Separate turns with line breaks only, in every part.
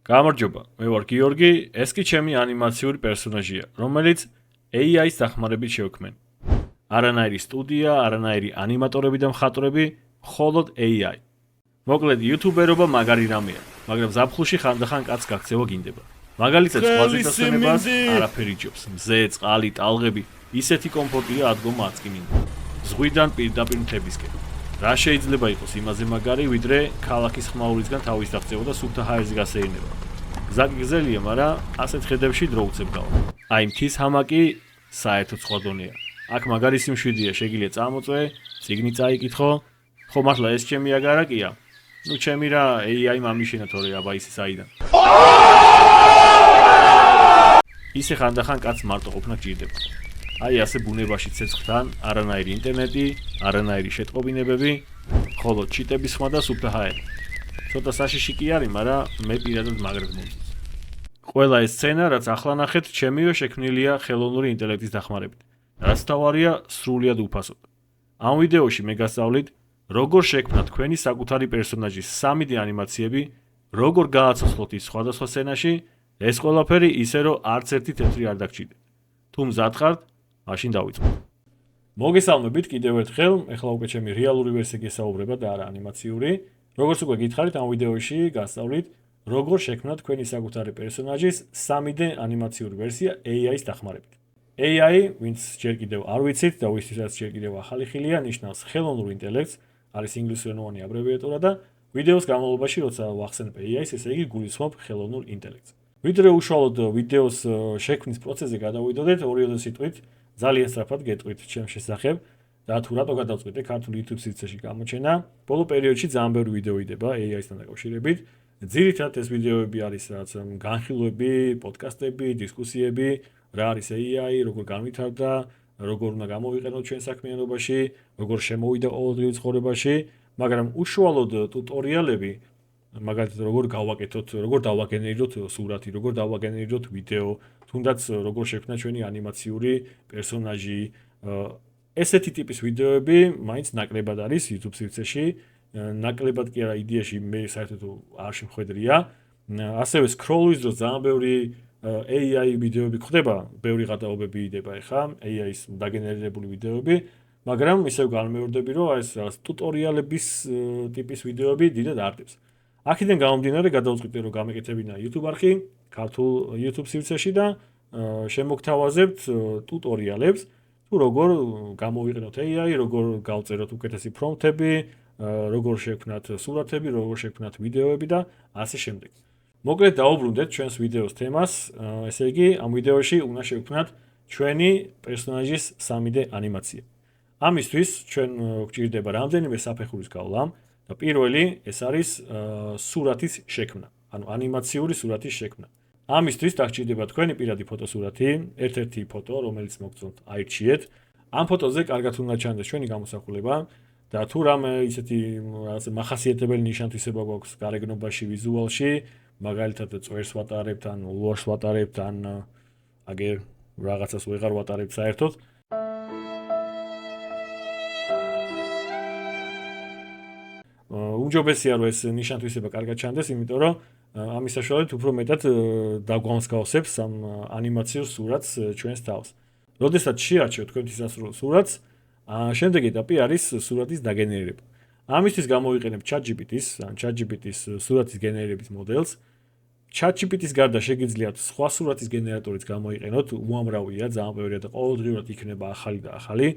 გამარჯობა, მე ვარ გიორგი, ეს კი ჩემი ანიმაციური პერსონაჟია, რომელიც AI-ს დახმარებით შევქმნი. არანაირი სტუდია, არანაირი ანიმატორები და მხატვრები, მხოლოდ AI. მოკლედ, YouTuber-ობა მაგარი რამეა, მაგრამ ზაფხულში ხანდახან კაცს გაქცევა გინდება. მაგალითად, ზღვაზე დასვენებას არაფერი ჯობს. მზე, წყალი, ტალღები, ისეთი კომფორტია ადგომა აწკიმინდა. ზღვიდან პირდაპირ მთებისკენ. რა შეიძლება იყოს იმაზე მაგარი, ვიდრე ქალაქის ხმაურისგან თავის დაღწევა და სუფთა ჰაერზე გასეირნება. გზა კი გზელია, მაგრამ ასეთ ხედებში დრო უცებ გავა. აი მთის ჰამაკი საერთოდ სხვა დონეა. აქ მაგარი სიმშვიდეა, შეგიძლია წამოწვე, წიგნი წაიკითხო, ხო მართლა ეს ჩემი აგარაკია. ნუ ჩემი რა AI მამიშენა თორე აბა ისე საიდან. ისე ხანდახან კაც მარტო ყოფნა გჭირდება. აი ასე ბუნებაში ცეცხლთან, არანაირი ინტერნეტი, არანაირი შეტყობინებები, ხოლო ჩიტების ხმა და სუფთა ჰაერი. ცოტა საშიში კი არის, მაგრამ მე პირადად მაგრად მომწონს. ყველა ეს სცენა, რაც ახლა ნახეთ, ჩემივე შექმნილია ხელოვნური ინტელექტის დახმარებით. რაც თავარია, სრულიად უფასოდ. ამ ვიდეოში მე გასწავლით, როგორ შექმნა თქვენი საკუთარი პერსონაჟის 3D ანიმაციები, როგორ გააცოცხლოთ ის სხვადასხვა სცენაში, ეს ყველაფერი ისე რომ არც ერთი თეთრი არ დაგჭირდეთ. თუ მზად ხართ, მაშინ დავიწყოთ. მოგესალმებით კიდევ ერთხელ, ეხლა უკვე ჩემი რეალური ვერსია გესაუბრება და არა ანიმაციური. როგორც უკვე გითხარით, ამ ვიდეოში გასწავლით, როგორ შექმნა თქვენი საკუთარი პერსონაჟის 3D ანიმაციური ვერსია AI-ს დახმარებით. AI, ვინც ჯერ კიდევ არ ვიცით და ვისთვისაც ჯერ კიდევ ახალი ხილია, ნიშნავს ხელოვნურ ინტელექტს, არის ინგლისურენოვანი აბრევიატურა და ვიდეოს განმავლობაში, როცა ვახსენებ AI-ს, ესე იგი გულისხმობ ხელოვნურ ინტელექტს. ვიდრე უშუალოდ ვიდეოს შექმნის პროცესზე გადავიდოდეთ, ორი სიტყვით ძალიან სწრაფად გეტყვით ჩემს შესახებ და თუ რატო გადავწყვიტე ქართულ YouTube სივრცეში გამოჩენა. ბოლო პერიოდში ძალიან ბევრი ვიდეო იდება AI-სთან დაკავშირებით. ძირითადად ეს ვიდეოები არის რაც განხილვები, პოდკასტები, დისკუსიები, რა არის AI, როგორ განვითარდა, როგორ უნდა გამოვიყენოთ ჩვენ საქმიანობაში, როგორ შემოვიდა ყოველდღიურ ცხოვრებაში, მაგრამ უშუალოდ ტუტორიალები, მაგალითად როგორ გავაკეთოთ, როგორ დავაგენერიროთ სურათი, როგორ დავაგენერიროთ ვიდეო, თუნდაც როგორ შექმნა ჩვენი ანიმაციური პერსონაჟი. ესეთი ტიპის ვიდეოები მაინც ნაკლებად არის YouTube სივრცეში. ნაკლებად კი არა იდეაში მე საერთოდ არ შემხედრია. ასევე scroll-ის დროს ძალიან ბევრი AI ვიდეოები ხდება, ბევრი გადაობები იდება ეხა, AI-ის დაგენერირებული ვიდეოები, მაგრამ ისევ განმეორდები, რომ ეს ტუტორიალების ტიპის ვიდეოები დიდად არდებს. აქედან გამომდინარე გადავწყვიტე, რომ გამეკეთებინა YouTube არხი, ქართულ YouTube სივრცეში და შემოგთავაზებთ ტუტორიალებს, თუ როგორ გამოვიყენოთ AI, როგორ გავწეროთ უკეთესი პრომპტები, როგორ შექმნათ სურათები, როგორ შექმნათ ვიდეოები და ასე შემდეგ. მოკლედ დაუბრუნდეთ ჩვენს ვიდეოს თემას, ესე იგი ამ ვიდეოში უნდა შევქმნათ ჩვენი პერსონაჟის 3D ანიმაცია. ამისთვის ჩვენ გვჭირდება რამდენიმე საფეხურის გავლა და პირველი ეს არის სურათის შექმნა, ანუ ანიმაციური სურათის შექმნა. ამისთვის დაგჭირდება თქვენი პირადი ფოტოსურათი, ერთ-ერთი ფოტო, რომელიც მოგწონთ, აირჩიეთ. ამ ფოტოზე კარგად უნდა ჩანდეს ჩვენი გამოსახულება და თუ რამე ისეთი რაღაცა მახასიათებელი ნიშან-თვისება გვაქვს გარეგნობაში, ვიზუალში, მაგალითად წვერს ვატარებთ, ან ლუაშს ვატარებთ, ან აგერ რაღაცას ვეღარ ვატარებთ საერთოდ. უმჯობესია რომ ეს ნიშან-თვისება კარგად ჩანდეს, იმიტომ რომ ამის საშუალებით უფრო მეტად დაგვამსგავსებს ამ ანიმაციურ სურათს ჩვენს თავს. როდესაც შეარჩევთ თქვენთვის ასრულ სურათს, შემდეგ ეტაპი არის სურათის დაგენერირება. ამისთვის გამოვიყენებ ChatGPT-ს, ან ChatGPT-ს სურათის გენერირების მოდელს. ChatGPT-ს გარდა შეგიძლიათ სხვა სურათის გენერატორიც გამოიყენოთ, უამრავია, ძალიან ბევრია და ყოველდღიურად იქნება ახალი და ახალი.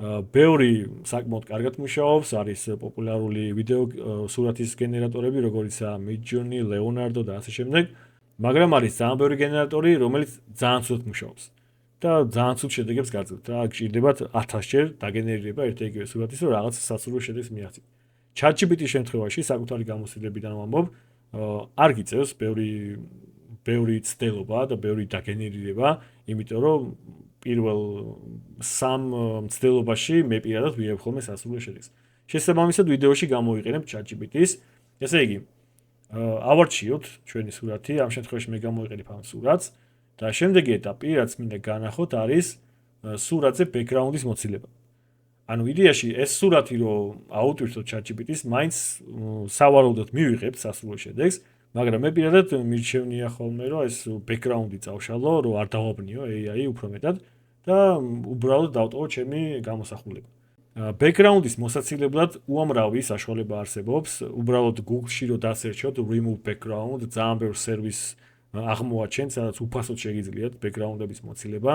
ბევრი საკმაოდ კარგად მუშაობს, არის პოპულარული ვიდეო სურათის გენერატორები, როგორიცაა Midjourney, Leonardo და ასე შემდეგ, მაგრამ არის ძალიან ბევრი გენერატორი, რომელიც ძალიან ცუდად მუშაობს და ძალიან ცუდ შედეგებს გაძლევთ. რა გჭირდებათ 1000-ჯერ დაგენერირება ერთ-ერთი სურათის, რომ რაღაც სასურველ შედეგს მიაღწიოთ. ChatGPT-ის შემთხვევაში საკუთარი გამოცდილებიდან ვამბობ, არ გიწევს ბევრი ცდელობა და ბევრი დაგენერირება, იმიტომ რომ პირველ 3 მცდელობაში მე პირადად ვიღებ ხოლმე სასურველ შედეგს. შესაბამისად ვიდეოში გამოვიყენებ ChatGPT-ს. ესე იგი, ავარჩიოთ ჩვენი სურათი, ამ შემთხვევაში მე გამოვიყენებ ამ სურათს და შემდეგი ეტაპი, რაც მინდა განახოთ, არის სურათზე ბექგრაუნდის მოცილება. ანუ იდეაში ეს სურათი რომ აუტვირთოთ ChatGPT-ს, მაინც სავარაუდოდ მივიღებთ სასურველ შედეგს, მაგრამ მე პირადად მირჩევნია ხოლმე რომ ეს ბექგრაუნდი წავშალო, რომ არ დავაბნიო AI უფრო მეტად და უბრალოდ დავტოვო ჩემი გამოსახულება. ბექგრაუნდის მოსაცილებლად უამრავი საშუალება არსებობს. უბრალოდ Google-ში რო დასერჩოთ remove background, ძალიან ბევრ სერვისს აღმოაჩენთ, სადაც უფასოდ შეგიძლიათ ბექგრაუნდების მოცილება.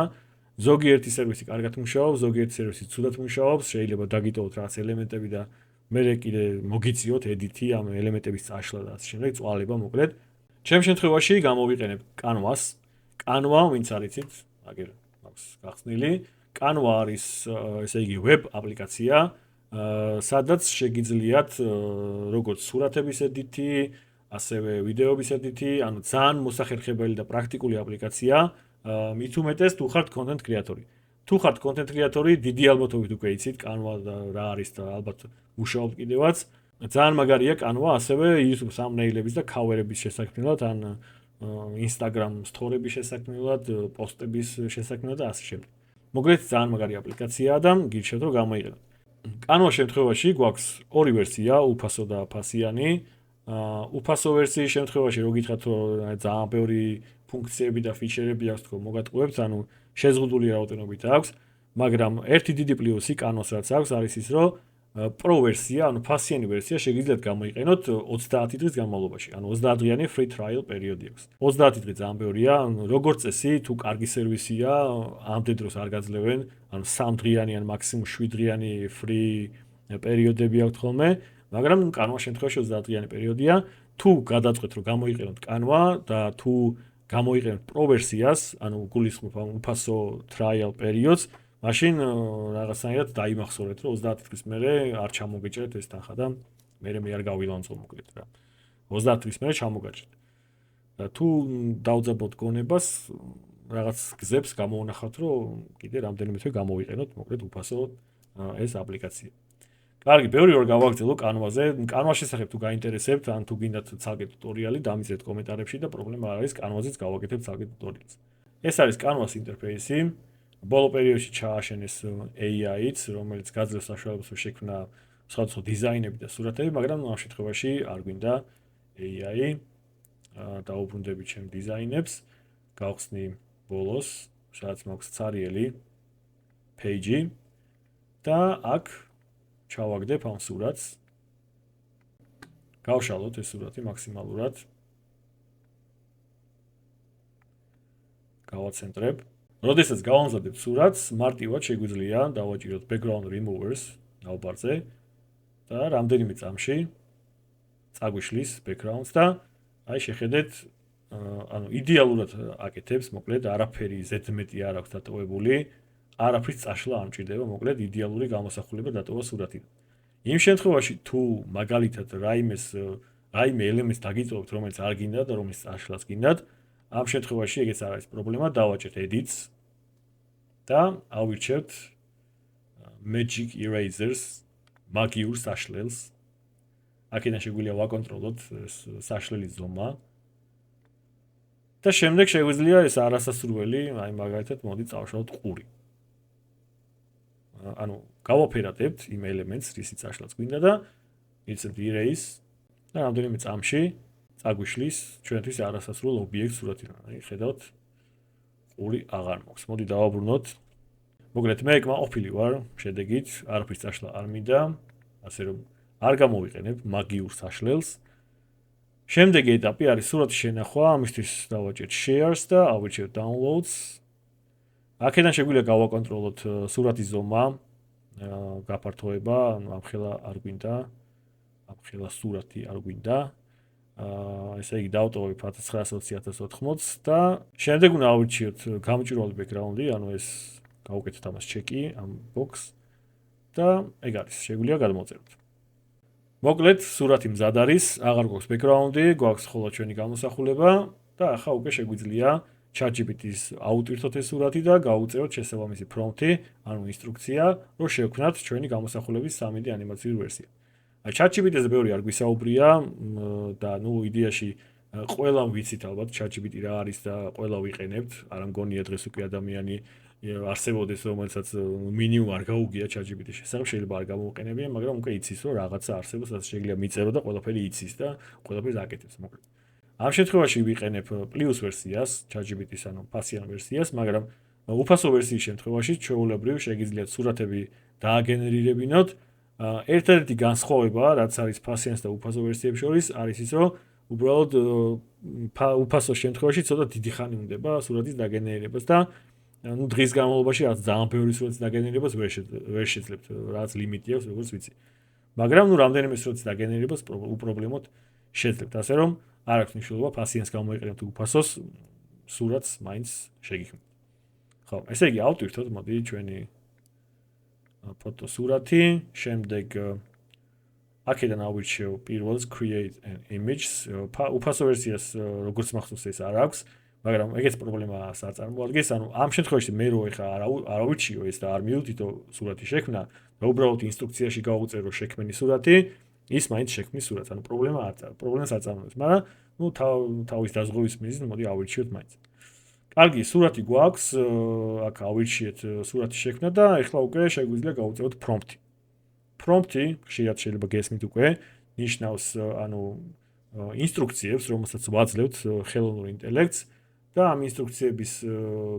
ზოგიერთი სერვისი კარგად მუშაობს, ზოგიერთი სერვისი ცუდად მუშაობს, შეიძლება დაგიტოვოთ რაღაც ელემენტები და მერე კიდე მოგიწიოთ edit-ი ამ ელემენტების წაშლა და ასე შემდეგ, წვალება მოკლედ. ჩემ შემთხვევაში გამოვიყენებ Canvas. Canva, ვინც არიცით, აგერ აქვს გახსნილი. Canva არის ესე იგი ვებ აპლიკაცია, სადაც შეგიძლიათ როგორც სურათების edit-ი, ასევე ვიდეოების edit-ი, ანუ ძალიან მოსახერხებელი და პრაქტიკული აპლიკაცია. მით უმეტეს თუ ხართ content creator-ი. თუ ხართ content creator-ი, დიდი ალბათობით უკვე იცით Canva რა არის და ალბათ მუშაობთ კიდევაც. ძალიან მაგარია Canva, ასევე YouTube thumbnail-ების და cover-ების შესაქმნელად, ან Instagram story-ების შესაქმნელად, პოსტების შესაქმნელად და ასე შემდეგ. მოკლედ ძალიან მაგარი აპლიკაციაა და გირჩევთ რომ გამოიყენოთ. Canva შემთხვევაში გვაქვს ორი ვერსია, უფასო და ფასიანი. უფასო ვერსიის შემთხვევაში რო გითხრათ რომ ძალიან ბევრი ფუნქციები და ფიჩერები აქვს თქო მოგატყუებთ, ანუ შეზღუდული რაოდენობით აქვს, მაგრამ ერთი დიდი პლუსი Canva-ს რაც აქვს არის ის, რომ Pro ვერსია, ანუ ფასიანი ვერსია შეგიძლიათ გამოიყენოთ 30 დღის განმავლობაში, ანუ 30 დღიანი free trial პერიოდი აქვს. 30 დღე ძალიან ბევრია, როგორც წესი, თუ კარგი სერვისია, ამდენ დროს არ გაძლევენ, ანუ 3 დღიანი ან მაქსიმუმ 7 დღიანი free პერიოდები აქვს ხოლმე, მაგრამ Canva შემთხვევაში 30 დღიანი პერიოდია. თუ გადაწყვეტთ რომ გამოიყენოთ Canva და თუ გამოიყენოთ Pro ვერსიას, ანუ გულისხმობ ამ უფასო trial პერიოდს, მაშინ რაღაცნაირად დაიმახსოვრეთ, რომ 30 დღის მერე არ ჩამოგეჭრეთ ეს თანხა და მე არ გავილანძღო მოკლედ რა. 30 დღის მერე ჩამოგაჭრეთ. და თუ დავძაბოთ გონებას, რაღაც გზებს გამოუნახავთ, რომ კიდე რამდენიმე თვე გამოვიყენოთ მოკლედ უფასო ეს აპლიკაცია. კარგი, ბევრი როარ გავაგრძელო Canva-ზე. Canva-ს შესახებ თუ გაინტერესებთ, ან თუ გინდათ ცალკე ტუტორიალი, დამიწერეთ კომენტარებში და პრობლემა არ არის, Canva-ზეც გავაკეთებ ცალკე ტუტორიალს. ეს არის Canva-ს ინტერფეისი. ბოლო პერიოდში ჩააშენეს AI-იც, რომელიც გაძლევს საშუალებას რომ შექმნა სხვადასხვა დიზაინები და სურათები, მაგრამ ამ შემთხვევაში არ გვინდა AI. დაუბრუნდები ჩემ დიზაინებს, გავხსნი ბოლოს, სადაც მაქვს ცარიელი page-ი და აქ ჩავაგდებ ამ სურათს. გავშალოთ ეს სურათი მაქსიმალურად. გავაცენტრებ. როდესაც გავამზადებ სურათს, მარტივად შეგვიძლია დავაჭიროთ background removers ნაუბარზე და რამდენიმე წამში წაგვიშლის backgrounds და აი შეხედეთ, ანუ იდეალურად აკეთებს, მოკლედ არაფერი ზედმეტი არ აქვს დატოვებული, არაფრის წაშლა არ მჭირდება, მოკლედ იდეალური გამოსახულება დატოვა სურათიდან. იმ შემთხვევაში თუ მაგალითად რაიმე ელემენტს დაგიწოვებთ, რომელიც არ გინდათ და რომელიც წაშლას გინდათ, ამ შემთხვევაში ეგეც არ არის პრობლემა, დავაჭერთ edits და ავირჩევთ magic erasers, მაგიურ საშლელს. აქედან შეგვიძლია ვაკონტროლოთ საშლელის ზომა. და შემდეგ შეგვიძლია ეს არასასურველი, აი მაგალითად მოდი წავშალოთ ყური. ანუ გავაფერადებთ იმ ელემენტს, რისიც წაშლაც გვინდა და იცით erase და რამდენიმე წამში წაგვიშლის ჩვენთვის არასასრულ ობიექტს სურათიდან. აი ხედავთ ყური აღარ მოქვს. მოდი დავაბრუნოთ. მოკლედ მე კმაყოფილი ვარ შედეგით, არაფრის წაშლა არ მინდა, ასე რომ არ გამოვიყენებ მაგიურ საშლელს. შემდეგი ეტაპი არის სურათის შენახვა, ამისთვის დავაჭერთ shares და ავირჩევთ downloads. აქედან შეგვიძლია გავაკონტროლოთ სურათის ზომა, გაფართოება, ამ ხელა არ გვინდა, ამ ხელა სურათი არ გვინდა. ესე იგი დავტოვებ 1920-1080 და შემდეგ უნდა ავირჩიოთ გამჭვირვალე background-ი, ანუ ეს გავუკეთოთ ამას ჩეკი, ამ box და ეგ არის, შეგვიძლია გადმოწეროთ. მოკლედ, სურათი მზად არის, აღარ გვაქვს background-ი, გვაქვს ხოლმე ჩვენი გამოსახულება და ახლა უკვე შეგვიძლია ChatGPT-ს აუტვირთოთ ეს სურათი და გაუწეროთ შესაბამისი prompt-ი, ანუ ინსტრუქცია, რომ შევქმნათ ჩვენი გამოსახულების 3D ანიმაციური ვერსია. აი ChatGPT-ზე ბევრი არ გვისაუბრია და ნუ იდეაში ყველა ვიცით ალბათ ChatGPT რა არის და ყველა ვიყენებთ, არ მგონია დღეს უკვე ადამიანი არსებობდეს, რომელსაც მინიმუმ არ გაუგია ChatGPT-ს შესახებ, შეიძლება არ გამოუყენებია, მაგრამ უკვე იცის, რომ რაღაცა არსებობს, რაც შეიძლება მიწერო და ყველაფერი იცის და ყველაფერს აკეთებს, მოკლედ. ამ შემთხვევაში ვიყენებ პლუს ვერსიას, ChatGPT-ის, ანუ ფასიან ვერსიას, მაგრამ უფასო ვერსიის შემთხვევაში ჩვეულებრივ შეგიძლიათ სურათები დააგენერირებინოთ. ერთადერთი განსხვავება, რაც არის ფასიანს და უფასო ვერსიებს შორის, არის ის, რომ უბრალოდ უფასო შემთხვევაში ცოტა დიდი ხანი უნდება სურათის დაგენერირებას და ну დღის განმავლობაში რაც ძალიან ბევრი სურათის დაგენერირებას ვერ შეძლებთ, რაც ლიმიტი აქვს, როგორც ვიცი. მაგრამ ну რამდენიმე სურათის დაგენერირებას უპრობლემოდ შეძლებთ, ასე რომ არ აქვს მნიშვნელობა ფასიანს გამოიყენებთ უფასოს, სურათს მაინც შეგიქმნით. ხო, ესე იგი ავტვირთოთ, მოდი ჩვენი ფოტოსურათი, შემდეგ აქედან ავირჩიო პირველს create an image, უფასო ვერსიას როგორც მახსოვს ეს არ აქვს, მაგრამ ეგეც პრობლემას არ წარმოადგენს, ანუ ამ შემთხვევაში მე რო ეხა არ ავირჩიო ეს და არ მივუთითო სურათი შექმნა, და უბრალოდ ინსტრუქციაში გავუწერო შექმენი სურათი, ის მაინც შექმნის სურათს, ანუ პრობლემას არ წარმოადგენს, მაგრამ ну თავის დაზღვევის მიზნით მოდი ავირჩიოთ მაინც. კარგი, სურათი გვაქვს, აქ ავირჩიეთ სურათის შექმნა და ეხლა უკვე შეგვიძლია გავუწეროთ პრომპტი. პრომპტი, ხშირად შეიძლება გესმით უკვე, ნიშნავს ანუ ინსტრუქციებს, რომელსაც ვაძლევთ ხელოვნურ ინტელექტს და ამ ინსტრუქციების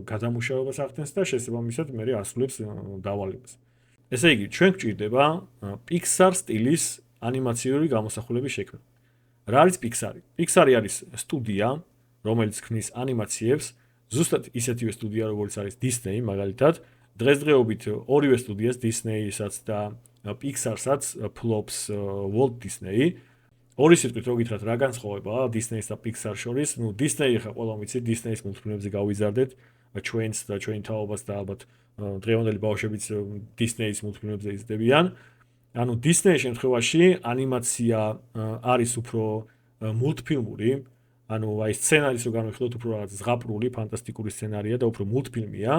გადამუშავებას ახდენს და შესაბამისად მე ასრულებს დავალებას. ესე იგი, ჩვენ გვჭირდება Pixar სტილის ანიმაციური გამოსახულების შექმნა. რა არის Pixar-ი? Pixar-ი არის სტუდია, რომელიც ქმნის ანიმაციებს, ზუსტად ისეთივე სტუდია, როგორც არის Disney, მაგალითად, დღესდღეობით ორივე სტუდიას, Disney-საც და Pixar-საც ფლობს Walt Disney. ორი სიტყვით რო გითხრათ რა განსხვავებაა Disney-ს და Pixar შორის, ну Disney ხა ყველამ ვიცით, Disney-ის მულტფილმებზე გავიზარდეთ, ჩვენს და ჩვენი თაობას და ალბათ დღევანდელი ბავშვებიც Disney-ის მულტფილმებზე იზრდებიან. ანუ Disney-ის შემთხვევაში ანიმაცია არის უფრო მულტფილმური, ანუ აი სცენარის რო განვიხილოთ, უფრო რაღაც ზღაპრული, ფანტასტიკური სცენარია და უფრო მულტფილმია,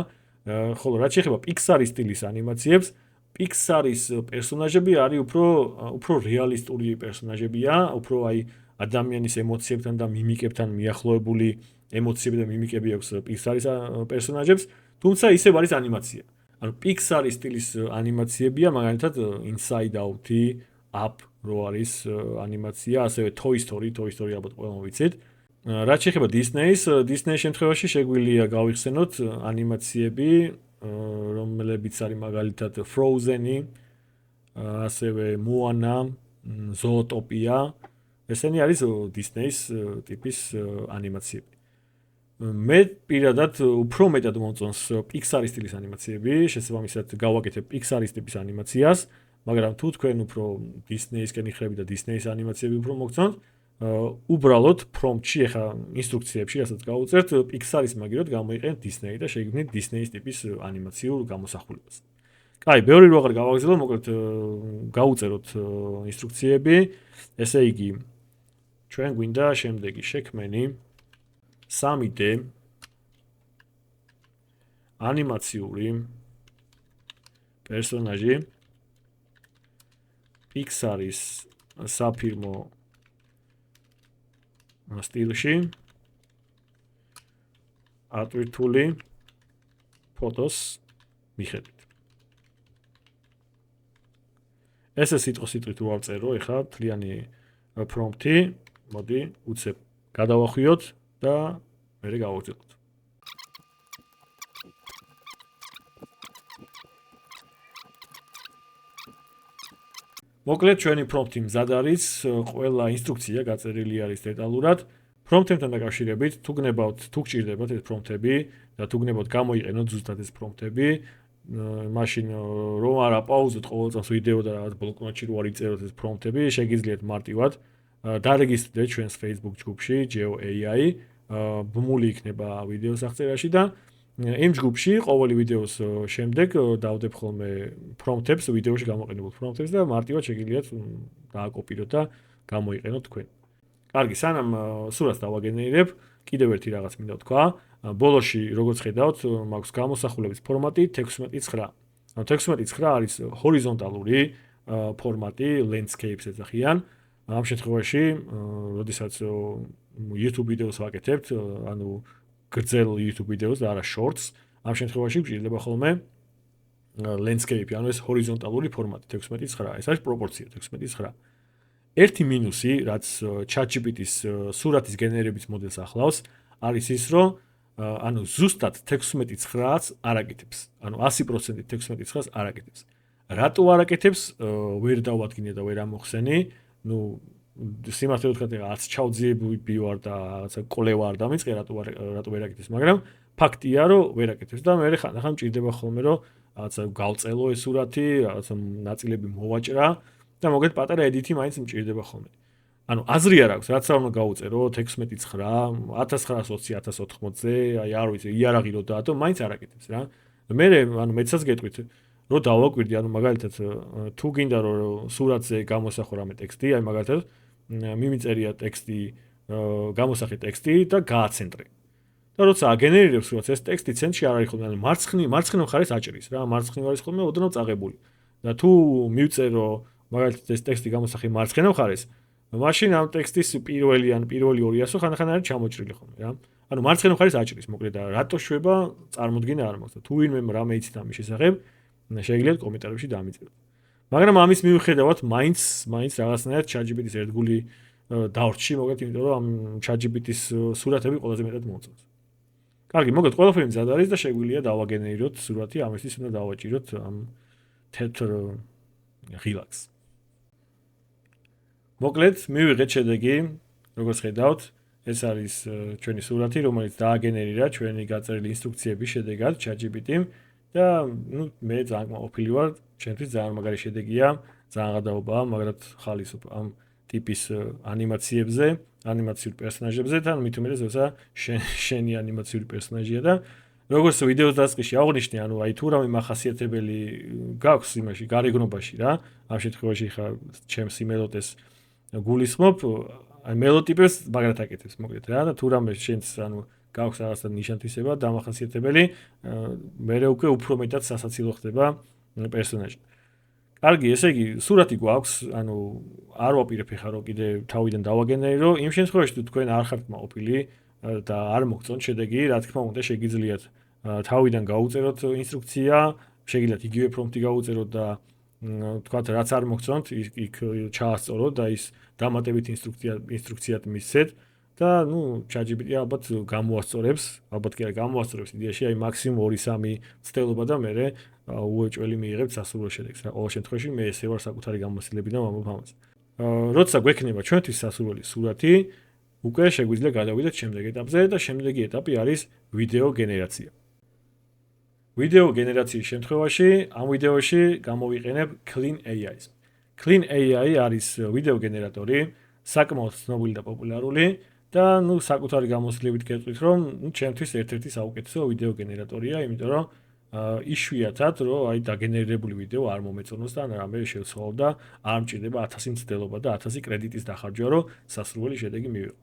ხოლო რაც შეეხება Pixar-ის სტილის ანიმაციებს, Pixar-ის პერსონაჟები არის უფრო რეალისტური პერსონაჟებია, უფრო აი ადამიანის ემოციებთან და მიმიკებთან მიახლოებული ემოციები და მიმიკები აქვს Pixar-ის პერსონაჟებს, თუმცა ისევ არის ანიმაცია. ანუ Pixar-ის სტილის ანიმაციებია, მაგალითად Inside Out-ი, Up რო არის ანიმაცია, ასევე Toy Story ალბათ ყველამ ვიცით. რაც შეეხება Disney-ის შემთხვევაში შეგვიძლია გავიხსენოთ ანიმაციები, რომლებიც არის მაგალითად Frozen-ი, ასევე Moana, Zootopia, ესენი არის Disney-ის ტიპის ანიმაციები. მე პირადად უფრო მეტად მომწონს Pixar-ის სტილის ანიმაციები, შესაბამისად გავაკეთებ Pixar-ის ტიპის ანიმაციას, მაგრამ თუ თქვენ უფრო Disney-ისკენ იხრები და Disney-ის ანიმაციები უფრო მოგწონთ, უბრალოდ პრომპტში ეხა ინსტრუქციებში რასაც გავუწერთ Pixar-ის მაგირად გამოიყენეთ Disney და შეგიქმნით Disney-ის ტიპის ანიმაციურ გამოსახულებას. კაი, ბევრი რო აღარ გავაგზავნო, მოკლედ გავუწეროთ ინსტრუქციები. ესე იგი, ჩვენ გვინდა შემდეგი შექმენი 3D ანიმაციური პერსონაჟი Pixar-ის საფირმო სტილში ატვირთული ფოტოს მიხედვით. ესე სიტყვით რო ავწერო, ეხლა თლიანი პრომპტი, მოდი უცებ გადავახვიოთ და მე გავაგზავნოთ. მოკლედ ჩვენი პრომპტი მზად არის, ყველა ინსტრუქცია გაწერილი არის დეტალურად. პრომპტებთან დაკავშირებით, თუ გჭირდებათ ეს პრომპტები და თუ გნებავთ გამოიყენოთ ზუსტად ეს პრომპტები, მაშინ რომ არ აპაუზოთ ყოველწამს ვიდეო და რაღაც ბლოკნოტში რო არ იწეროთ ეს პრომპტები, შეგიძლიათ მარტივად დარეგისტრირდეთ ჩვენს Facebook ჯგუფში GeoAI, ბმული იქნება ვიდეოს აღწერაში და იმ ჯგუფში ყოველი ვიდეოს შემდეგ დავდებ ხოლმე პრომპტებს, ვიდეოში გამოყენებულ პრომპტებს და მარტივად შეგიძლიათ დააკოპიროთ და გამოიყენოთ თქვენ. კარგი, სანამ სურათს დავაგენერირებ, კიდევ ერთი რაღაც მინდა ვთქვა. ბოლოში როგორც ხედავთ, მაქვს გამოსახულების ფორმატი 16:9. ანუ 16:9 არის ჰორიზონტალური ფორმატი, landscapes ეძახიან. ამ შემთხვევაში, როდესაც YouTube ვიდეოს ვაკეთებთ, ანუ გრძელ YouTube ვიდეოს და არა shorts, ამ შემთხვევაში გვჭირდება ხოლმე landscape, ანუ ეს ჰორიზონტალური ფორმატი 16:9. ეს არის პროპორცია 16:9. ერთი მინუსი, რაც ChatGPT-ის სურათის გენერების მოდელს ახლავს, არის ის, რომ ანუ ზუსტად 16:9-ს არ აკეთებს. ანუ 100% 16:9-ს არ აკეთებს. რატო არ აკეთებს, ვერ დავადგინე და ვერ ამოხსენი. ნუ სიმართლე ვთქვათ, არც ჩავძიები ვარ და რაღაცა კვლევა არ დამიწყე, რატო ვერ აკეთებს, მაგრამ ფაქტია, რომ ვერ აკეთებს და მე ხან მჭირდება ხოლმე, რომ რაღაცა გავწელო ეს სურათი, რაღაცა ნაწილები მოვაჭრა და მოგეთ პატარა ედიტი მაინც მჭირდება ხოლმე. ანუ აზრი არ აქვს, რაც არ უნდა გაუწერო 16:9, 1920, 1080-ზე, აი არ ვიცი, იარაღი რო დაადო, მაინც არ აკეთებს რა. მე ანუ მეცაც გეტყვით, რომ დავაკვირდი, ანუ მაგალითად თუ გინდა რომ სურათზე გამოსახო რამე ტექსტი, აი მაგალითად მიმიწერია ტექსტი, გამოსახე ტექსტი და გააცენტრე. და როცა აგენერირებს სურათს, ეს ტექსტი ცენტრში არ არის ხოლმე, ანუ მარცხნივ მხარეს აჭრის რა, მარცხნივ არის ხოლმე ოდნავ წაღებული. და თუ მივწერო მაგალითად ეს ტექსტი გამოსახე მარცხენა მხარეს, მაშინ ამ ტექსტის პირველი 200 ხანახან არის ჩამოჭრილი ხოლმე რა. ანუ მარცხენა მხარეს აჭრის, მოკლედ და რატო შვება წარმოდგენა არ მაქვს. თუ ვინმე რამე იცით ამის შესახებ, შეგიძლიათ კომენტარებში დამიწეროთ. მაგრამ ამის მიუხედავად, მაინც რაღაცნაირად ChatGPT-ის ერთგული დავრჩი, მოგეთ, იმიტომ რომ ამ ChatGPT-ის სურათები ყველაზე მეტად მომწონს. კარგი, მოგეთ, ყველაფერი მზად არის და შეგვიძლია დავაგენერიროთ სურათი, ამისთვის უნდა დავაჭიროთ ამ თეთრ ღილაკს. მოკლედ, მივიღეთ შედეგი, როგორც ხედავთ, ეს არის ჩვენი სურათი, რომელიც დააგენერირა ჩვენი გაწერილი ინსტრუქციების შედეგად ChatGPT-მ და ნუ მე ძალიან კმაყოფილი ვარ, ჩემთვის ძალიან მაგარი შედეგია, ძალიან გადაობაა, მაგრამ ხალისობ ამ ტიპის ანიმაციებზე, ანიმაციურ პერსონაჟებზე და მით უმეტეს როცა შენი ანიმაციური პერსონაჟია და როგორც ვიდეოს დასყიში აღნიშნე, ანუ აი თუ რამე მახასიათებელი გაქვს იმაში, გარეგნობაში რა, ამ შემთხვევაში ხა ჩემს იმელოტეს გულისხმობ, აი მელოტიპებს მაგრად აკეთებს, მოკლედ რა და თუ რამე შენს ანუ გაქვს რაღაცა ნიშანთვისება დამახასიათებელი, მე უკვე უფრო მეტად სასაცილო ხდება პერსონაჟი. კარგი, ესე იგი, სურათი გვაქვს, ანუ არ ვაპირებ ხა რომ კიდე თავიდან დავაგენერირო, იმ შემთხვევაში თუ თქვენ არ ხართ კმაყოფილი და არ მოგწონთ შედეგი, რა თქმა უნდა, შეგიძლიათ თავიდან გაუწეროთ ინსტრუქცია, შეგიძლიათ იგივე პრომპტი გაუწეროთ და თქვათ რაც არ მოგწონთ, იქ ჩაასწოროთ და ის დამატებით ინსტრუქციად მისცეთ და ნუ ChatGPT ალბათ გამოასწორებს, ალბათ კი არა გამოასწორებს იდეაში, აი მაქსიმუმ 2-3 ცდელობა და მე უეჭველი მიიღებთ სასურველ შედეგს რა. ყოველ შემთხვევაში მე ესე ვარ საკუთარი გამოცდილებიდან ვამბობ ამას. როცა გვექნება ჩვენთვის სასურველი სურათი, უკვე შეგვიძლია გადავიდეთ შემდეგ ეტაპზე და შემდეგი ეტაპი არის ვიდეო გენერაცია. ვიდეო გენერაციის შემთხვევაში ამ ვიდეოში გამოვიყენებ Clean AI-ს. Clean AI არის ვიდეო გენერატორი, საკმაოდ ცნობილი და პოპულარული და ნუ საკუთარი გამოცდილებით გეტყვით, რომ ჩემთვის ერთ-ერთი საუკეთესო ვიდეო გენერატორია, იმიტომ რომ იშვიათად, რომ აი დაგენერირებული ვიდეო არ მომეწონოს და რამე შევცვალო და არ მჭირდება 1000 მცდელობა და 1000 კრედიტის დახარჯვა, რომ სასურველი შედეგი მივიღო.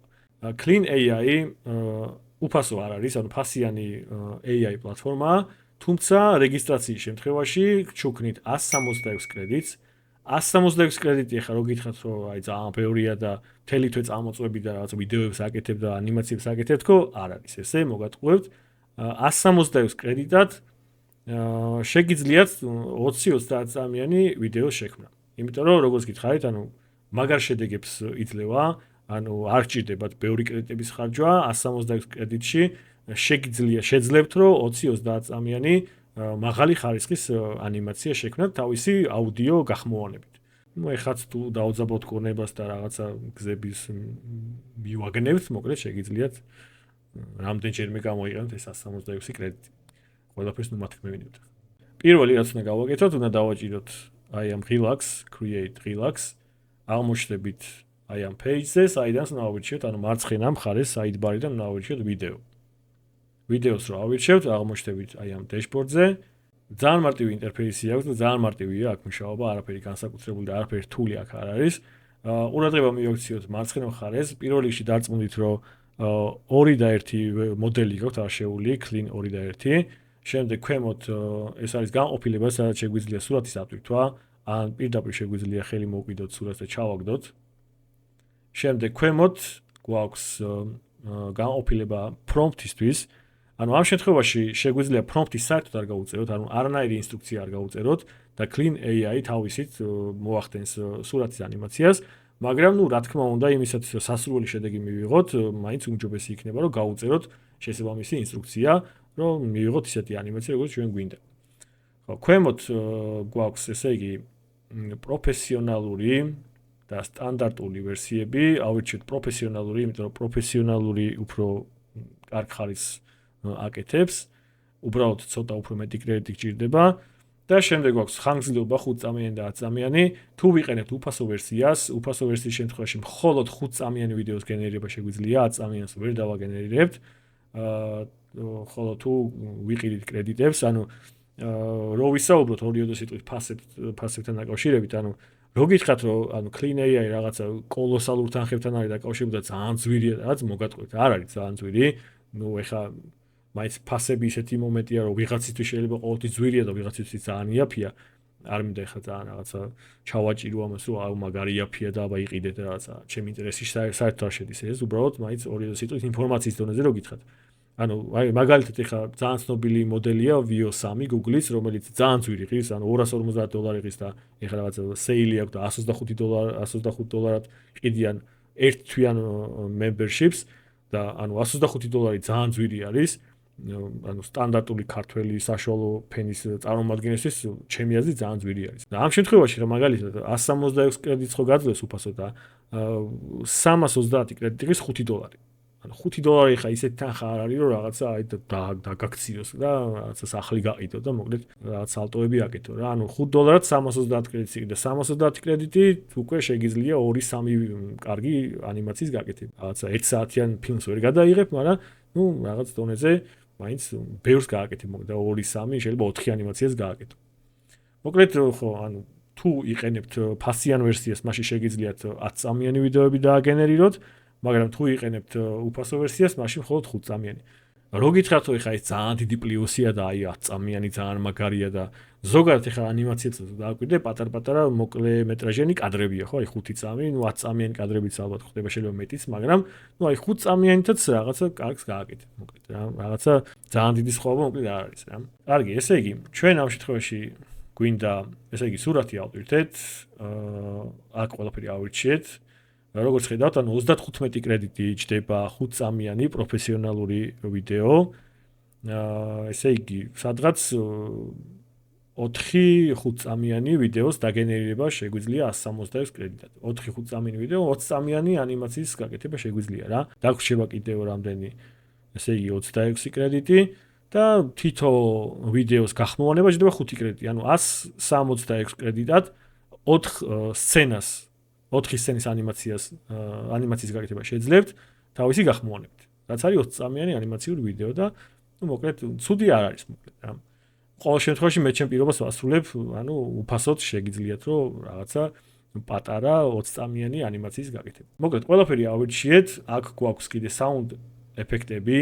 Clean AI უფასო არ არის, ანუ ფასიანი AI პლატფორმაა, თუმცა რეგისტრაციის შემთხვევაში ჩუქნით 166 კრედიტს. 166 კრედიტი ახლა რო გითხრათ, რომ აი ძალიან ბევრია და მთელი თვე წამოწვევი და რაღაც ვიდეოებს აკეთებ და ანიმაციებს აკეთებ თქო, არ არის ესე, მოგატყუებთ. 166 კრედიტად შეგიძლიათ 20-30 წამიანი ვიდეოს შექმნა. იმიტომ რომ როგორც გითხარით, ანუ მაგარ შედეგებს იძლევა, ანუ არ გჭირდებათ ბევრი კრედიტების ხარჯვა, 166 კრედიტში შეძლებთ, რომ 20-30 წამიანი მაღალი ხარისხის ანიმაცია შექმნათ თავისი აუდიო გახმოვანებით. ნუ ეხაც თუ დაუძაბოთ კურნებას და რაღაცა გზების მივაგნებთ, მოკლედ შეგიძლიათ რამდენჯერმე გამოიყენოთ ეს 166 კრედიტი. ყველაფერს ნუ მათქმევინებთ. პირველი რაც უნდა გავაკეთოთ, უნდა დავაჭიროთ აი ამ ღილაკს, create ღილაკს, აღმოჩნდებით აი ამ page-ზე, საიდან უნდა ავირჩიოთ, ანუ მარცხენა მხარეს sidebar-დან უნდა ავირჩიოთ ვიდეო. ვიდეოს რო ავირჩევთ, აღმოჩნდებით აი ამ dashboard-ზე. ძალიან მარტივი ინტერფეისი აქვს და ძალიან მარტივია აქ მუშაობა, არაფერი განსაკუთრებული და არაფერი რთული აქ არ არის. ყურადღება მივაქციოთ მარცხენა მხარეს, პირველ რიგში დარწმუნდით, რომ 2 და 1 მოდელი გაქვთ არშეული, clean 2 და 1. შემდეგ ქვემოთ ეს არის განყოფილება, სადაც შეგვიძლია სურათის ატვირთვა, ან პირდაპირ შეგვიძლია ხელი მოვკვიდოთ სურათს და ჩავაგდოთ. შემდეგ ქვემოთ გვაქვს განყოფილება prompt-ისთვის. ანუ ამ შემთხვევაში შეგვიძლია prompt-ი საერთოდ არ გაუწეროთ, ანუ არანაირი ინსტრუქცია არ გაუწეროთ და Clean AI თავისით მოახდენს სურათის ანიმაციას. მაგრამ ნუ რა თქმა უნდა იმისაც სასურველი შედეგი მივიღოთ, მაინც უმჯობესი იქნება რომ გაუწეროთ შესაბამისი ინსტრუქცია, რომ მივიღოთ ისეთი ანიმაცია, როგორც ჩვენ გვინდა. ხო, ქვემოთ გვაქვს ესე იგი პროფესიონალური და სტანდარტული ვერსიები, ავირჩიოთ პროფესიონალური, იმიტომ რომ პროფესიონალური უფრო კარგ ხარისხს აკეთებს, უბრალოდ ცოტა უფრო მეტი კრედიტი გჭირდება და შემდეგ გვაქვს ხანგრძლივობა 5 წამიანი და 10 წამიანი. თუ ვიყენებთ უფასო ვერსიას, უფასო ვერსიის შემთხვევაში მხოლოდ 5 წამიანი ვიდეოს გენერირება შეგვიძლია, 10 წამიანს ვერ დავაგენერირებთ. ხოლო თუ ვიყიდით კრედიტებს, ანუ რო ვისაუბროთ ორიოდე სიტყვით ფასებთან დაკავშირებით, ანუ რო გითხრათ რომ ანუ Clean AI რაღაცა კოლოსალურ თანხებთან არის დაკავშირებული და ძალიან ძვირია, რაც მოგატყუეთ, არ არის ძალიან ძვირი. ნუ ეხა მაინც ფასები ისეთი მომენტია, რომ ვიღაცისთვის შეიძლება ყოველთვის ძვირია და ვიღაცისთვის ძალიან იაფია. არ მინდა ეხა ძალიან რაღაცა ჩავაჭირო ამას, რომ აუ მაგარი იაფია და აბა იყიდეთ რაღაცა. ჩემი ინტერესი საერთოდ არ შედის ეს, უბრალოდ მაინც ორიოდე სიტყვით ინფორმაციის დონეზე რო გითხრათ. ანუ აი მაგალითად ეხა ძალიან ცნობილი მოდელია Veo 3 Google-ის, რომელიც ძალიან ძვირი ღირს, ანუ $250 ღირს და ეხა რაღაცა sale-ი აქვს და $125 ყიდიან ერთ თვიან memberships და ანუ $125 ძალიან ძვირი არის. ანუ სტანდარტული ქართველი საშუალო ფენის წარმომადგენლისთვის ჩემი აზრით ძალიან ძვირი არის. და ამ შემთხვევაში რა მაგალითად 166 კრედიტს ხო გაძლევს უფასო და 330 კრედიტი ღირს $5. ანუ $5 ხა ისეთ თანხა არ არის რომ რაღაცა აი დაგაქციოს და რაღაცა სახლი გაყიდო და მოკლედ რაღაც ალტოები აკეთო რა. ანუ $5-ად 330 კრედიტი და 330 კრედიტი უკვე შეგიძლია 2-3 კარგი ანიმაციის გაკეთება. რაღაცა 1 საათიან ფილმს ვერ გადაიღებ, მაგრამ ნუ რაღაც დონეზე მაინც ბევრს გააკეთებ, მოკლედ 2-3 შეიძლება 4 ანიმაციას გააკეთო. მოკლედ ხო, ანუ თუ იყენებთ ფასიან ვერსიას, მაშინ შეგიძლიათ 10 წამიანი ვიდეოები დააგენერიროთ. მაგრამ თუ იყენებთ უფასო ვერსიას, მაშინ მხოლოდ 5 წამიანი. რო გითხრათ რომ ეხა ეს ძალიან დიდი პლუსია და აი 10 წამიანი ძალიან მაგარია და ზოგადად ეხა ანიმაციებსაც დააკვირდე, პატარ-პატარა მოკლე მეტრაჟიანი კადრებია, ხო? აი 5 წამი, ნუ 10 წამიანი კადრებიც ალბათ ხდება შეიძლება მეტიც, მაგრამ ნუ აი 5 წამიანითაც რაღაცა კარგს გააკეთებ, მოკლედ რა. რაღაცა ძალიან დიდი სხვაობა მოკლედ არ არის რა. კარგი, ესე იგი, ჩვენ ამ შემთხვევაში გვინდა, ესე იგი, სურათი ავტვირთეთ, აქ ყველაფერი ავირჩიეთ. როგორც ხედავთ, ანუ 35 კრედიტი იჭდება 5 წამიანი პროფესიონალური ვიდეო. ესე იგი, სადღაც 4-5 წამიანი ვიდეოს დაგენერირება შეგვიძლია 166 კრედიტად. 4-5 წამიანი ვიდეო, 20 წამიანი ანიმაციის გაკეთება შეგვიძლია რა. დაგვრჩება კიდევ რამდენი, ესე იგი 26 კრედიტი და თითო ვიდეოს გახმოვანება შეიძლება 5 კრედიტი. ანუ 166 კრედიტად 4 სცენას 4 სცენის ანიმაციის გაკეთება შეძლებთ თავისი გახმოვანებით. რაც არის 20 წამიანი ანიმაციური ვიდეო და ნუ მოკლედ ცუდი არ არის მოკლედ რა. ყოველ შემთხვევაში მე ჩემ პირობას ვასრულებ, ანუ უფასოდ შეგიძლიათ რომ რაღაცა პატარა 20 წამიანი ანიმაციის გაკეთება. მოკლედ ყველაფერი ავირჩიეთ, აქ გვაქვს კიდე sound ეფექტები,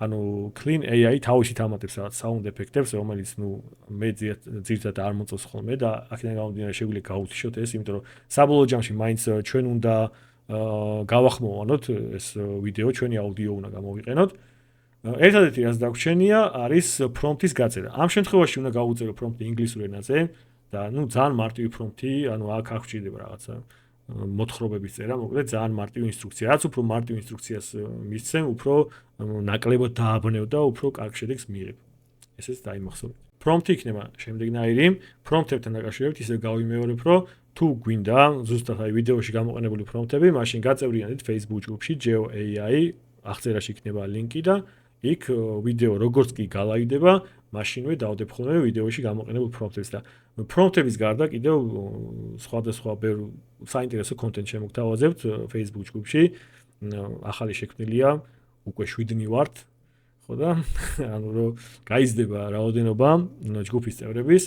ანუ Clean AI თავისით ამატებს რაღაც sound ეფექტებს, რომელიც ნუ მე ძირითადად არ მოწონს ხოლმე და აქედან გამომდინარე შეგვიძლია გავუთიშოთ ეს, იმიტომ რომ საბოლოო ჯამში მაინც ჩვენ უნდა გავახმოვანოთ ეს ვიდეო, ჩვენი აუდიო უნდა გამოვიყენოთ. ერთადერთი რაც დაგვრჩენია არის პრომპტის გაწერა. ამ შემთხვევაში უნდა გავუწერო პრომპტი ინგლისურ ენაზე და ნუ ძალიან მარტივი პრომპტი, ანუ აქ აღჭირდება რაღაცა მოთხრობების წერა, მოკლედ ძალიან მარტივი ინსტრუქცია. რაც უფრო მარტივ ინსტრუქციას მისცემ, უფრო ნაკლებად დააბნევ და უფრო კარგ შედეგს მიიღებ. ესეც დაიმახსოვრეთ. პრომპტი იქნება შემდეგნაირი. პრომპტებთან დაკავშირებით ისე გავიმეორებ, რომ თუ გვინდა ზუსტად აი ვიდეოში გამოყენებული პრომპტები, მაშინ გაწევრიანეთ Facebook ჯგუფში Geo AI, აღწერაში იქნება ლინკი და იქ ვიდეო როგორც კი გალაიდება, მაშინვე დავდებ ხოლმე ვიდეოში გამოყენებულ პრომპტებს და პრომპტების გარდა კიდევ სხვადასხვა ბევრ საინტერესო კონტენტ შემოგთავაზებთ Facebook ჯგუფში. ახალი შექმნილია, უკვე 7 ვართ, ხო და ანუ რომ გაიზრდება რაოდენობა ჯგუფის წევრების,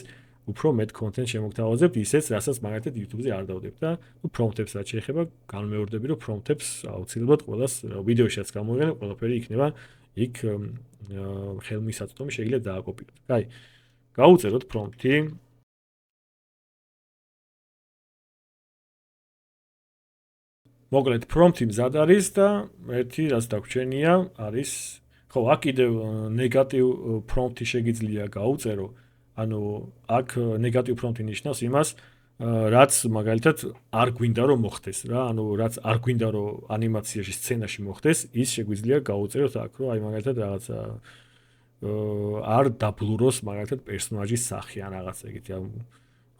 უფრო მეტ კონტენტ შემოგთავაზებთ ისეც, რასაც მაგალითად YouTube-ზე არ დავდებ და პრომპტებს რაც შეეხება, განმეორდები რომ პრომპტებს აუცილებლად ყველას ვიდეოშიც გამოვიყენებ, ყველაფერი იქნება იქ ხელმისაწვდომი შეიძლება დააკოპიროთ. კაი. გავუწეროთ პრომპტი. მოკლედ პრომპტი მზად არის და ერთი რაც დაგვრჩენია არის, ხო, აქ კიდევ ნეგატივ პრომპტი შეგიძლია გაუწერო. ანუ აქ ნეგატივ პრომპტი ნიშნავს იმას, რაც მაგალითად არ გვინდა რომ მოხდეს რა, ანუ რაც არ გვინდა რომ ანიმაციაში სცენაში მოხდეს, ის შეგვიძლია გაუწეროთ აქ, რომ აი მაგალითად რაღაცა არ დაბლუროს მაგალითად პერსონაჟის სახე ან რაღაცა ეგეთი,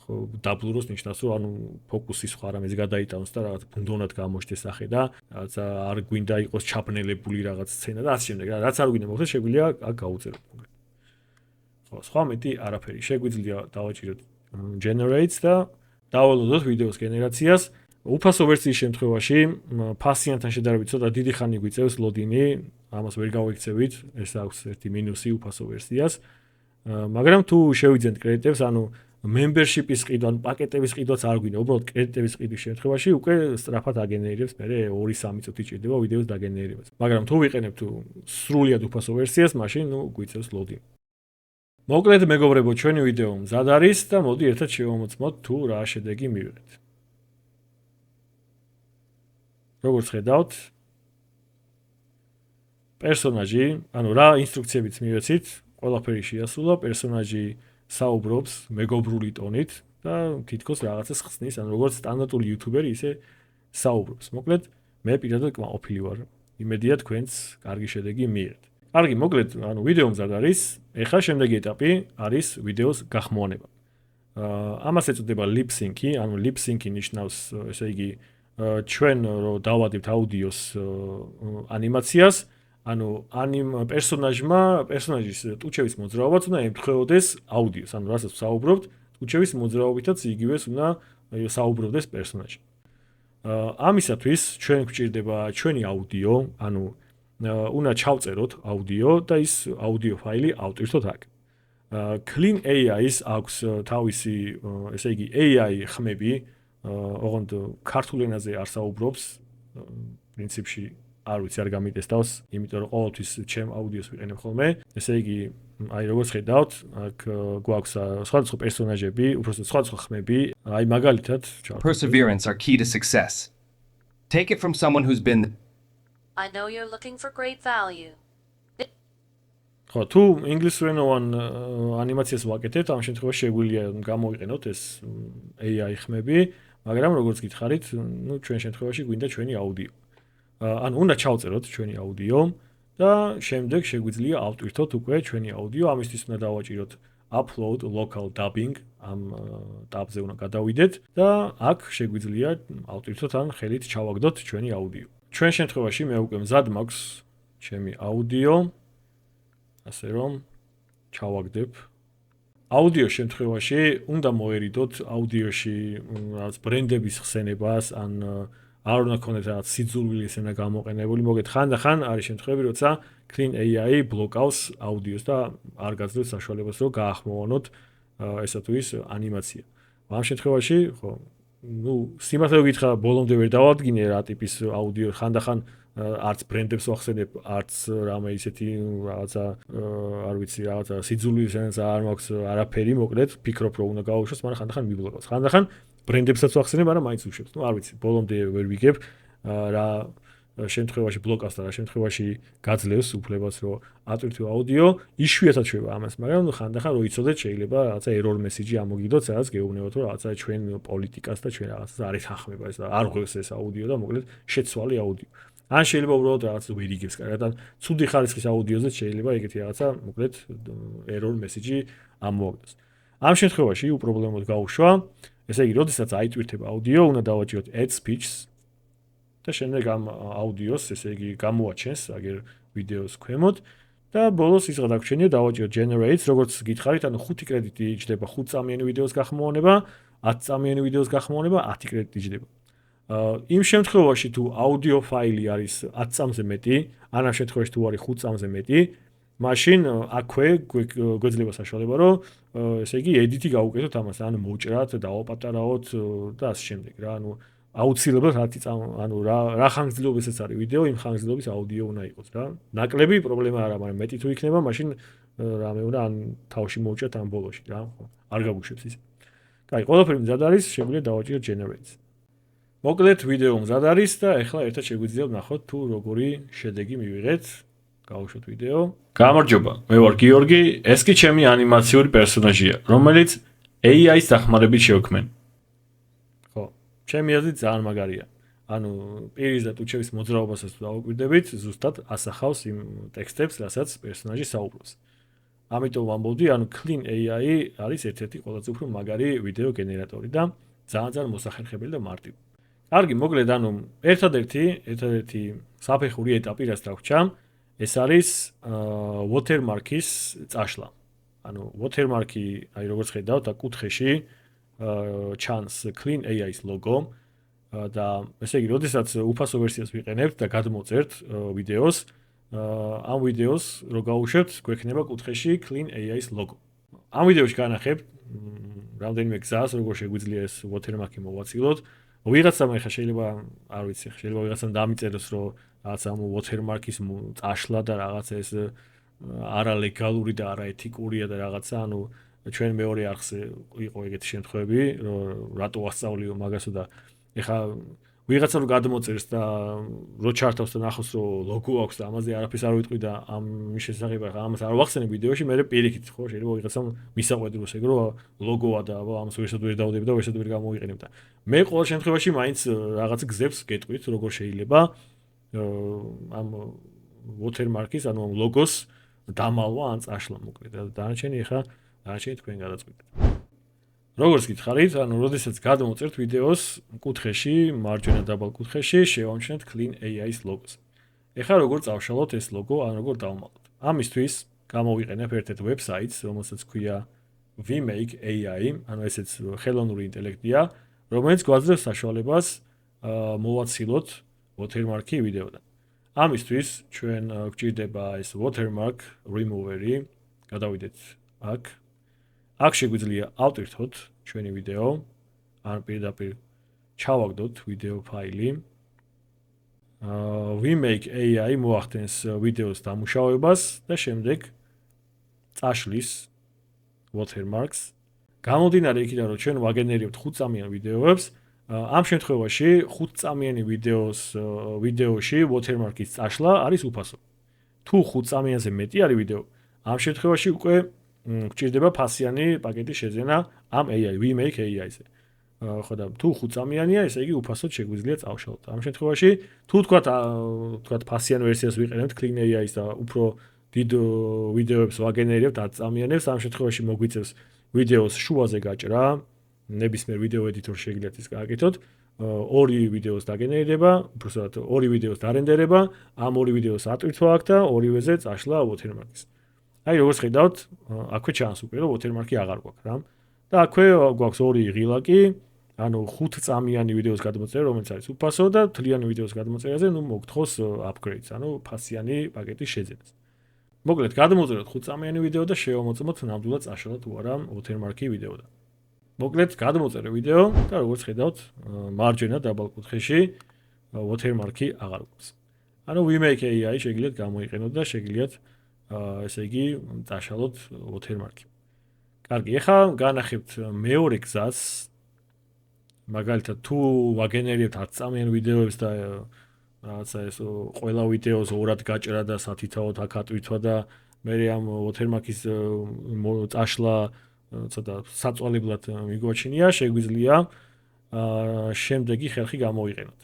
ხო დაბლუროს ნიშნავს რომ ანუ ფოკუსი სხვა რამეზე გადაიტანოს და რაღაც ბუნდოვნად გამოჩნდეს სახე და რაღაცა არ გვინდა იყოს ჩაბნელებული რაღაც სცენა და ასე შემდეგ რა, რაც არ გვინდა მოხდეს შეგვიძლია აქ გაუწეროთ. ხო, სხვა მეტი არაფერი. შეგვიძლია დავაჭიროთ generates და დავალოდოთ ვიდეოს გენერაციას. უფასო ვერსიის შემთხვევაში ფასიანთან შედარებით ცოტა დიდი ხანი გვიწევს ლოდინი, ამას ვერ გავიქცევით, ეს აქვს ერთი მინუსი უფასო ვერსიას. მაგრამ თუ შევიძენთ კრედიტებს, ანუ membership-ის ყიდვა, ან პაკეტების ყიდვაც არ გვინდა, უბრალოდ კრედიტების ყიდვის შემთხვევაში უკვე სწრაფად აგენერირებს, მე 2-3 წუთი ჭირდება ვიდეოს დაგენერირებას. მაგრამ თუ ვიყენებთ სრულად უფასო ვერსიას, მაშინ გვიწევს ლოდინი. მოკლედ მეგობრებო, ჩვენი ვიდეო მზად არის და მოდი ერთად შევამოწმოთ თუ რა შედეგი მივიღეთ. როგორც ხედავთ, პერსონაჟი, ანუ რა ინსტრუქციებიც მივეცით, ყველაფერი შეასრულა, პერსონაჟი საუბრობს მეგობრული ტონით და თითქოს რაღაცას ხსნის, ანუ როგორც სტანდარტული იუთუბერი, ისე საუბრობს. მოკლედ, მე პირადად კმაყოფილი ვარ. იმედია თქვენც კარგი შედეგი მიიღეთ. კარგი, მოკლედ, ანუ ვიდეო მზად არის. ეხლა შემდეგი ეტაპი არის ვიდეოს გახმოვანება. ამას ეწოდება lip sync-ი, ანუ lip sync-ი ნიშნავს, ესე იგი, ჩვენ რო დავადებთ აუდიოს ანიმაციას, ანუ პერსონაჟის ტუჩევის მოძრაობაც უნდა ემთხვეოდეს აუდიოს, ანუ რასაც საუბრობთ, ტუჩევის მოძრაობითაც იგივეს უნდა საუბრობდეს პერსონაჟი. ამისათვის ჩვენ გვჭირდება ჩვენი აუდიო, ანუ უნდა ჩავწეროთ აუდიო და ის აუდიო ფაილი ავტვირთოთ აქ. Clean AI-ის აქვს თავისი, ესე იგი, AI ხმები, ოღონდ ქართულ ენაზე არ საუბრობს, პრინციპში არ ვიცი არ გამიტესტავს, იმიტომ რომ ყოველთვის ჩემ აუდიოს ვიყენებ ხოლმე. ესე იგი, აი როგორც ხედავთ, აქ გვაქვს სხვადასხვა პერსონაჟები, უბრალოდ სხვადასხვა ხმები, აი მაგალითად,
Perseverance are key to success. Take it from someone who's been
I know you're looking for great value.
ხო, თუ ინგლისურენოვან ანიმაციას ვაკეთებთ, ამ შემთხვევაში შეგვიძლია გამოვიყენოთ ეს AI ხმები, მაგრამ როგორც გითხარით, ნუ ჩვენ შემთხვევაში გვინდა ჩვენი აუდიო. ანუ უნდა ჩავწეროთ ჩვენი აუდიო და შემდეგ შეგვიძლია ავტვირთოთ უკვე ჩვენი აუდიო, ამისთვის უნდა დავაჭიროთ upload local dubbing, ამ ტაბზე უნდა გადავიდეთ და აქ შეგვიძლია ავტვირთოთ ან ხელით ჩავაგდოთ ჩვენი აუდიო. ჩვენ შემთხვევაში მე უკვე მზად მაქვს ჩემი აუდიო, ასე რომ ჩავაგდებ. აუდიოს შემთხვევაში უნდა მოერიდოთ აუდიოში რაღაც ბრენდების ხსენებას, ან არ უნდა ქონდეთ რაღაც სიძულვილი ესენა გამოყენებული. მოგეთ ხანდახან არის შემთხვევები, როცა Clean AI ბლოკავს აუდიოს და არ გაძლევს საშუალებას, რომ გაახმოვანოთ ესა თუ ის ანიმაცია. ამ შემთხვევაში, ხო, ნუ სიმართლე გითხრა, ბოლომდე ვერ დავადგინე რა ტიპის აუდიო ხანდახან არც ბრენდებს ვახსენებ, არც რამე ისეთი რაღაცა არ ვიცი, რაღაცა სიძულვის ენაც არ მაქვს არაფერი, მოკლედ ფიქრობ რომ უნდა გავუშვას, მაგრამ ხანდახან მიბლოკავს. ხანდახან ბრენდებსაც ვახსენებ, მაგრამ მაინც უშვებს. ნუ არ ვიცი, ბოლომდე ვერ ვიგებ რა შემთხვევაში ბლოკავს და რა შემთხვევაში გაძლევს უფლებას რომ ატვირთო აუდიო, იშვიათად შევა ამას, მაგრამ ხანდახან რო იცოდეთ შეიძლება რაღაცა error message ამოგიდოთ, სადაც გეუბნებათ რომ რაღაცა ჩვენ პოლიტიკას და ჩვენ რაღაცას არ ეხახმება ეს და არ ღვევს ეს აუდიო და მოკლედ შეცვალე აუდიო. ან შეიძლება უბრალოდ რაღაც ვერ იგებს კარგად, ან ცუდი ხარისხის აუდიოზე შეიძლება ეგეთი რაღაცა მოკლედ error message ამოაგდოს. ამ შემთხვევაში უპრობლემოდ გაუშვა, ესე იგი, როდესაც აიტვირთება აუდიო, უნდა დავაჭიროთ add speech და შემდეგ ამ აუდიოს, ესე იგი, გამოაჩენს აგერ ვიდეოს ქვემოთ და ბოლოს ის გადაგჩენია დავაჭიროთ generates, როგორც გითხარით, ანუ 5 კრედიტი იჭდება 5 წამიანი ვიდეოს გახმოვანება, 10 წამიანი ვიდეოს გახმოვანება 10 კრედიტი იჭდება. იმ შემთხვევაში თუ აუდიო ფაილი არის 10 წამზე მეტი, ან ამ შემთხვევაში თუ არის 5 წამზე მეტი, მაშინ აქვე გვეძლება საშუალება, რომ ესე იგი edit-ი გავუკეთოთ ამას, ან მოვჭრათ, დავაპატარავოთ და ასე შემდეგ რა, ანუ აუცილებლად 10 წამ, ანუ რა ხანგრძლივობისაც არის ვიდეო, იმ ხანგრძლივობის აუდიო უნდა იყოს რა. ნაკლები პრობლემა არა, მაგრამ მეტი თუ იქნება, მაშინ რამე უნდა ან თავში მოვჭრათ ან ბოლოში რა, არ გაგუშვებს ის. კაი, ყველაფერი მზად არის, შეგვიძლია დავაჭიროთ generates. მოკლედ ვიდეო მზად არის და ეხლა ერთად შეგვიძლია ვნახოთ თუ როგორი შედეგი მივიღეთ. გავუშვოთ ვიდეო. გამარჯობა, მე ვარ გიორგი, ეს კი ჩემი ანიმაციური პერსონაჟია, რომელიც AI-ის დახმარებით შევქმნი. ჩემი აზრით ძალიან მაგარია. ანუ პირის და ტუჩევის მოძრაობასაც თუ დავუკვირდებით, ზუსტად ასახავს იმ ტექსტებს, რასაც პერსონაჟი საუბრობს. ამიტომ ვამბობდი, ანუ Clean AI არის ერთ-ერთი ყველაზე უფრო მაგარი ვიდეო გენერატორი და ძალიან მოსახერხებელი და მარტივი. კარგი, მოკლედ, ანუ ერთადერთი საფეხური ეტაპი, რაც დაგვრჩა, ეს არის watermark-ის წაშლა. ანუ watermark-ი, აი როგორც ხედავთ, და კუთხეში ჩანს Clean AI-ის ლოგო და ესე იგი, როდესაც უფასო ვერსიას ვიყენებთ და გადმოწერთ ვიდეოს, ამ ვიდეოს რო გავუშვებთ, გვექნება კუთხეში Clean AI-ის ლოგო. ამ ვიდეოში განახებთ რამდენიმე გზას, როგორ შეგვიძლია ეს watermark-ი მოვაცილოთ. ვიღაცამ ახლა შეიძლება, არ ვიცი, შეიძლება ვიღაცამ დამიწეროს, რომ რაღაც ამ watermark-ის წაშლა და რაღაცა ეს არალეგალური და არაეთიკურია და რაღაცა, ანუ ჩვენ მეორე არხზე იყო ეგეთი შემთხვევები, რომ რატო ვასწავლიო მაგასო და ეხა ვიღაცა რო გადმოწერს და რო ჩართავს და ნახოს რომ ლოგო აქვს და ამაზე არაფერს არ ვიტყვი და ამის შესახებ ახლა ამას არ ვახსენებ ვიდეოში, მე პირიქით ხო შეიძლება ვიღაცამ მისაყვედროს ეგ რომ ლოგოა და ამას ვერსად ვერ დავდები და ვერსად ვერ გამოვიყენებ და მე ყოველ შემთხვევაში მაინც რაღაც გზებს გეტყვით როგორ შეიძლება ამ watermark-ის ანუ ამ ლოგოს დამალვა ან წაშლა მოკლედ და დანარჩენი თქვენ გადაწყვეტეთ. როგორც გითხარით, ანუ როდესაც გადმოწერთ ვიდეოს კუთხეში, მარჯვენა დაბალ კუთხეში შევამჩნევთ Clean AI-ის ლოგოს. ეხლა როგორ წავშალოთ ეს ლოგო, ან როგორ დავმალოთ. ამისთვის გამოვიყენებ ერთ-ერთ ვებსაიტს, რომელსაც ქვია Vmake AI, ანუ ესეც ხელოვნური ინტელექტია, რომელიც გვაძლევს საშუალებას მოვაცილოთ watermark-ი ვიდეოდან. ამისთვის ჩვენ გვჭირდება ეს watermark remover-ი, გადავიდეთ აქ. აქ შეგვიძლია ავტვირთოთ ჩვენი ვიდეო, ან პირდაპირ ჩავაგდოთ ვიდეო ფაილი. Vmake AI მოახდენს ვიდეოს დამუშავებას და შემდეგ წაშლის watermarks. გამომდინარე იქიდან, რომ ჩვენ ვაგენერებთ 5-წამიან ვიდეოებს, ამ შემთხვევაში 5-წამიანი ვიდეოში watermark-ის წაშლა არის უფასო. თუ 5 წამიანზე მეტი არის ვიდეო, ამ შემთხვევაში უკვე გვჭირდება ფასიანი პაკეტის შეძენა ამ AI, Vmake AI-ზე. ხო და თუ 5 წამიანია, ესე იგი უფასოდ შეგვიძლია წავშალოთ. ამ შემთხვევაში თუ თქვათ ფასიან ვერსიას ვიყენებთ Clean AI-ს და უფრო დიდ ვიდეოებს ვაგენერებთ 10 წამიანებს, ამ შემთხვევაში მოგვიწევს ვიდეოს შუაზე გაჭრა, ნებისმიერ ვიდეო ედიტორში შეგიძლიათ ის გააკეთოთ. 2 ვიდეოს დაგენერება, უბრალოდ 2 ვიდეოს დარენდერება, ამ 2 ვიდეოს ატვირთვა აქვს და ორივეზე წაშლა watermark-ის. აი როგორც ხედავთ, აქვე ჩანს უკვე რომ watermark-ი აღარ გვაქვს რა. და აქვე გვაქვს 2 ღილაკი, ანუ 5 წამიანი ვიდეოს გადმოწერა, რომელიც არის უფასო და თლიანი ვიდეოს გადმოწერაზე, ნუ მოგთხოვს upgrades, ანუ ფასიანი პაკეტის შეძენას. მოკლედ, გადმოვწეროთ 5 წამიანი ვიდეო და შევამოწმოთ ნამდვილად წაშლა თუ არა watermark-ი ვიდეოდან. მოკლედ, გადმოვწერე ვიდეო და როგორც ხედავთ, მარჯვენა დაბალ კუთხეში watermark-ი აღარ გვაქვს. ანუ Vmake AI შეგიძლიათ გამოიყენოთ და შეგიძლიათ ესე იგი წაშალოთ watermark-ი. კარგი, ეხლა განახებთ მეორე გზას. მაგალითად, თუ ვაგენერებთ 10 წამიან ვიდეოებს და რაღაცა ეს ყველა ვიდეოს ორად გაჭრა და სათითაოდ აქ ატვირთვა და მე ამ watermark-ის წაშლა ცოტა საწვალებლად მიგვაჩნია, შეგვიძლია შემდეგი ხერხი გამოვიყენოთ.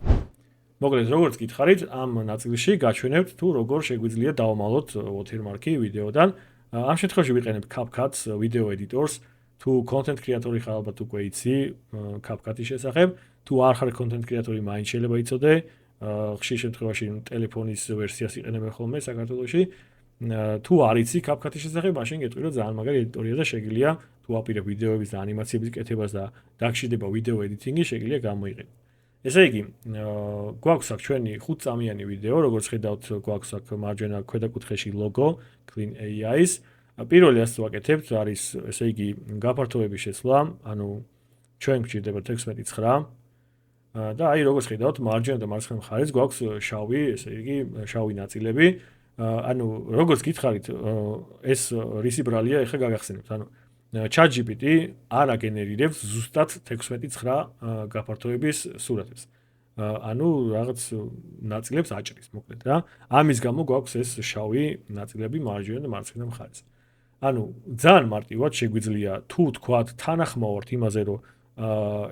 მოკლედ, როგორც გითხარით, ამ ნაწილში გაჩვენებთ თუ როგორ შეგვიძლია დავმალოთ watermark-ი ვიდეოდან. ამ შემთხვევაში ვიყენებ CapCut video editors. თუ content creator-ი ხარ ალბათ უკვე იცი CapCut-ის შესახებ, თუ არ ხარ content creator-ი, მაინც შეიძლება იცოდე. ხშირ შემთხვევაში ტელეფონის ვერსიას იყენებენ ხოლმე საქართველოში. თუ არ იცი CapCut-ის შესახებ, მაშინ გეტყვი რომ ძალიან მაგარი ედიტორია და შეგიძლია თუ აპირებ ვიდეოების და ანიმაციების კეთებას და დაგჭირდება ვიდეო editing-ი, შეგიძლია გამოიყენო. ესე იგი, გვაქვს აქ ჩვენი 5 წამიანი ვიდეო, როგორც ხედავთ, გვაქვს აქ მარჯვენა ქვედა კუთხეში ლოგო Clean AI-ის. პირველი ასე ვაკეთებთ, არის ესე იგი გაფართოების შეცვლა, ანუ ჩვენ გვჭირდება 16:9 და აი როგორც ხედავთ, მარჯვენა და მარცხენა მხარეს გვაქვს შავი, ესე იგი შავი ნაწილები. ანუ როგორც გითხარით, ეს რისი ბრალია, ეხლა გაგახსენებთ. ანუ ChatGPT არ აგენერირებს ზუსტად 16:9 გაფართოების სურათებს. ანუ რაღაც ნაწილებს აჭრის, მოკლედ რა. ამის გამო გვაქვს ეს შავი ნაწილები მარჯვენა და მარცხენა მხარეს. ანუ ძალიან მარტივად შეგვიძლია თუ თქვათ თანახმოვართ იმაზე, რომ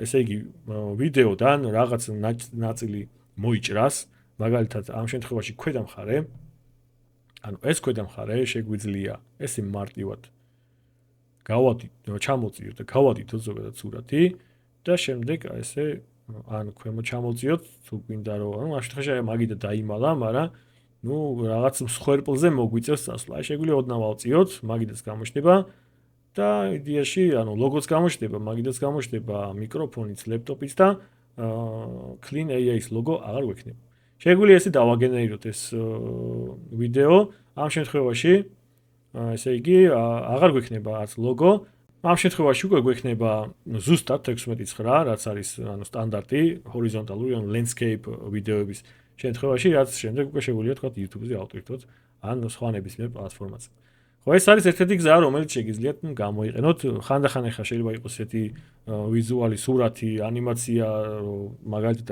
ესე იგი ვიდეოდან რაღაც ნაწილი მოიჭრას, მაგალითად ამ შემთხვევაში ქვედა მხარე, ანუ ეს ქვედა მხარე შეგვიძლია ესე მარტივად ჩამოვწიოთ და გავადიდოთ ზოგადად სურათი და შემდეგ ესე ან ქვემოთ ჩამოვწიოთ თუ გვინდა რომ ამ შემთხვევაში მაგიდა დაიმალა, მაგრამ ნუ რაღაც მსხვერპლზე მოგვიწევს წასვლა. შეგვიძლია ოდნავ ავწიოთ, მაგიდაც გამოჩნდება და იდეაში ანუ ლოგოც გამოჩნდება, მაგიდაც გამოჩნდება მიკროფონიც, ლეპტოპიც და Clean AI-ის ლოგო აღარ გვექნება. შეგვიძლია ესე დავაგენერიროთ ეს ვიდეო, ამ შემთხვევაში ესე იგი აღარ გვექნება არც ლოგო, ამ შემთხვევაში უკვე გვექნება ზუსტად 16:9, რაც არის ანუ სტანდარტი ჰორიზონტალური ან landscape ვიდეოების შემთხვევაში, რაც შემდეგ უკვე შეგვიძლია თქვა YouTube-ზე ავტვირთოთ ან სხვა ნებისმიერ პლატფორმაზე. ხო, ეს არის ერთ-ერთი გზა, რომელიც შეგიძლიათ გამოიყენოთ. ხანდახან ახლა შეიძლება იყოს ესეთი ვიზუალი სურათი, ანიმაცია, მაგალითად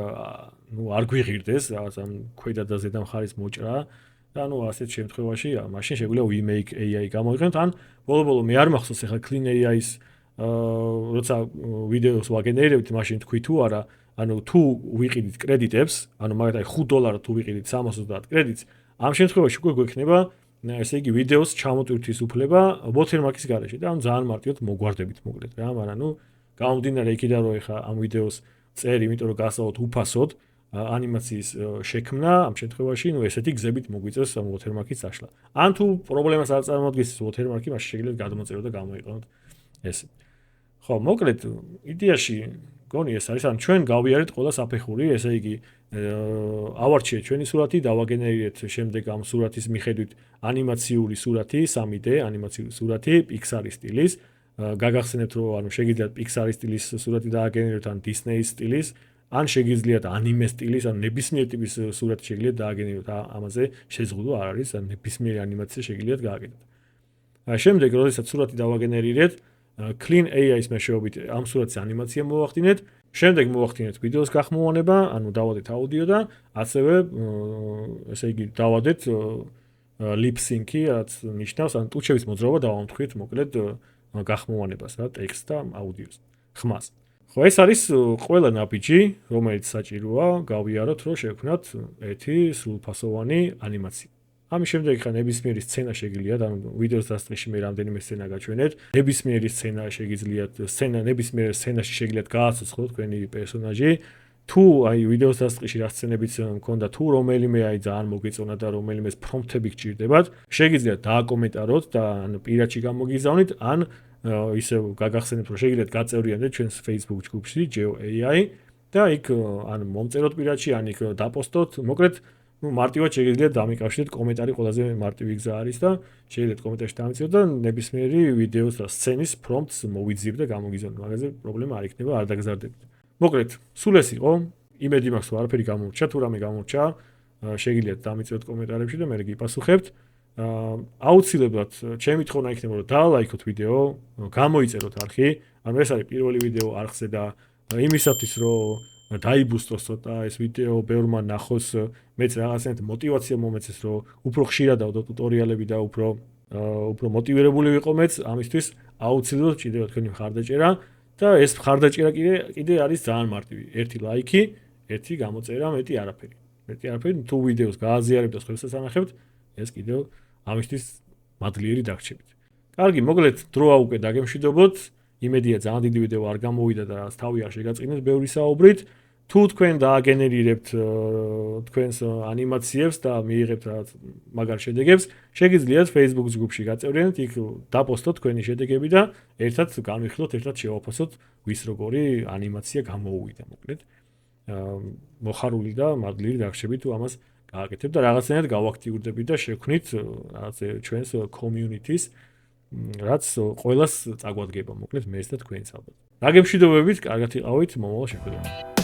ნუ არ გვიღირდეს რაღაც ამ ქვედა და ზედა მხარის მოჭრა და ნუ ასეთ შემთხვევაში მაშინ შეგვიძლია WeMake AI გამოიყენოთ ან ბოლო-ბოლო მე არ მახსოვს ახლა Clean AI-ის როცა ვიდეოს ვაგენერირებთ, მაშინ თქვი თუ არა, ანუ თუ ვიყიდით კრედიტებს, ანუ მაგალითად $5 თუ ვიყიდით 330 კრედიტს, ამ შემთხვევაში უკვე გვექნება ესე იგი ვიდეოს ჩამოტვირთვის უფლება watermark-ის გარეშე და ანუ ძალიან მარტივად მოგვარდებით მოკლედ რა, მაგრამ ნუ გამომდინარე იქიდან რომ ეხა ამ ვიდეოს წერ, იმიტომ რომ გასაუბროთ უფასოდ ანიმაციის შექმნა, ამ შემთხვევაში ნუ ესეთი გზებით მოგვიწევს ამ watermark-ის წაშლა. ან თუ პრობლემას არ წარმოადგენს watermark-ი, მაშინ შეგიძლიათ გადმოწეროთ და გამოიყენოთ ესე. ხო, მოკლედ იდეაში გონი ეს არის, ან ჩვენ გავიარეთ ყველა საფეხური, ესე იგი ავარჩიეთ ჩვენი სურათი, დავაგენერირეთ შემდეგ ამ სურათის მიხედვით ანიმაციური სურათი, 3D ანიმაციური სურათი, Pixar-ის სტილის, გაგახსენებთ რომ ანუ შეგიძლიათ Pixar-ის სტილის სურათი დააგენეროთ ან Disney-ის სტილის, ან შეგიძლიათ ანიმე სტილის, ან ნებისმიერ ტიპის სურათი შეგიძლიათ დააგენეროთ, ამაზე შეზღუდვა არ არის, ან ნებისმიერი ანიმაცია შეგიძლიათ გააკეთოთ. შემდეგ, როდესაც სურათი დავაგენერირეთ, Clean AI-ის მეშვეობით ამ სურათის ანიმაცია მოვახდინეთ, შემდეგ მოვახდინეთ ვიდეოს გახმოვანება, ანუ დავადეთ აუდიო და ასევე ესე იგი დავადეთ lip sync-ი, რაც ნიშნავს, ან ტუჩების მოძრაობა დავამტყვრით მოკლედ გახმოვანებას რა, ტექსტს და აუდიოს, ხმას. ხო, ეს არის ყველა ნაბიჯი, რომელიც საჭიროა გავიაროთ, რომ შევქმნათ ერთი სრულფასოვანი ანიმაცია. ამის შემდეგ ხა ნებისმიერი სცენა შეგიძლიათ, ანუ ვიდეოს დასწრებში მე რამდენიმე სცენა გაჩვენეთ. ნებისმიერი სცენა შეგიძლიათ, ნებისმიერ სცენაში შეგიძლიათ გააცოცხლოთ თქვენი პერსონაჟი. თუ აი ვიდეოს დასწრებში რა სცენებიც მქონდა, თუ რომელიმე აი ძალიან მოგეწონა და რომელიმე პრომპტები გჭირდებათ, შეგიძლიათ დააკომენტაროთ და ანუ პირადში გამოგიზავნით, ან ისე გაგახსენებთ, რომ შეგიძლიათ გაწევრიანდეთ ჩვენს Facebook ჯგუფში GeoAI და იქ ან მომწეროთ პირადში, ან იქ დაპოსტოთ, მოკლედ ну მარტივად შეგიძლიათ დამიკავშირდეთ კომენტარი ყველაზე მარტივი გზა არის და შეგიძლიათ კომენტარში დამიწიოთ და ნებისმიერი ვიდეოს და სცენის პრომპტს მოვიძიებთ და გამოგიზავნოთ. მაგაზე პრობლემა არ იქნება, არ დაგზარდებით. მოკლედ, სულ ეს იყო. იმედი მაქვს, რომ არაფერი გამორჩა, თუ რამე გამორჩა, შეგიძლიათ დამიწიოთ კომენტარებში და მე გიპასუხებთ. აუცილებლად ჩემი თხოვნა იქნება, რომ დაალაიქოთ ვიდეო, გამოიწეროთ არხი. ანუ ეს არის პირველი ვიდეო არხზე და იმისათვის, რომ დაიბუსტოს ცოტა ეს ვიდეო ბევრმა ნახოს, მეც რაღაცნაირად მოტივაცია მომეცეს, რომ უფრო ხშირად დავდო ტუტორიალები და უფრო მოტივირებული ვიყო მეც, ამისთვის აუცილებლად ჭირდება თქვენი მხარდაჭერა და ეს მხარდაჭერა კიდე არის ძალიან მარტივი. ერთი ლაიქი, ერთი გამოწერა, მეტი არაფერი. თუ ვიდეოს გააზიარებთ და სხვასაც ანახებთ, ეს კიდევ ამისთვის მადლიერი დაგრჩებით. კარგი, მოკლედ დროა უკვე დაგემშვიდობოთ. იმედია ძალიან დიდი ვიდეო არ გამოვიდა და რაც თავი არ შეგაწინეთ ბევრი საუბრით. თუ თქვენ დააგენერირებთ თქვენს ანიმაციებს და მიიღებთ რაღაც მაგარ შედეგებს, შეგიძლიათ Facebook ჯგუფში გაწევრიანეთ, იქ დაპოსტოთ თქვენი შედეგები და ერთად განვიხილოთ, ერთად შევაფასოთ, ვის როგორი ანიმაცია გამოუვიდა, მოკლედ. მოხარული და მადლიერი დაგრჩებით, თუ ამას გააკეთებთ და რაღაცნაირად გავაქტიურდებით და შევქმნით რაღაც ჩვენს community-ს, რაც ყველას წაგვადგება, მოკლედ მეც და თქვენც ალბათ. დაგემშვიდობებით, კარგად იყავით, მომავალ შეხვედრამდე.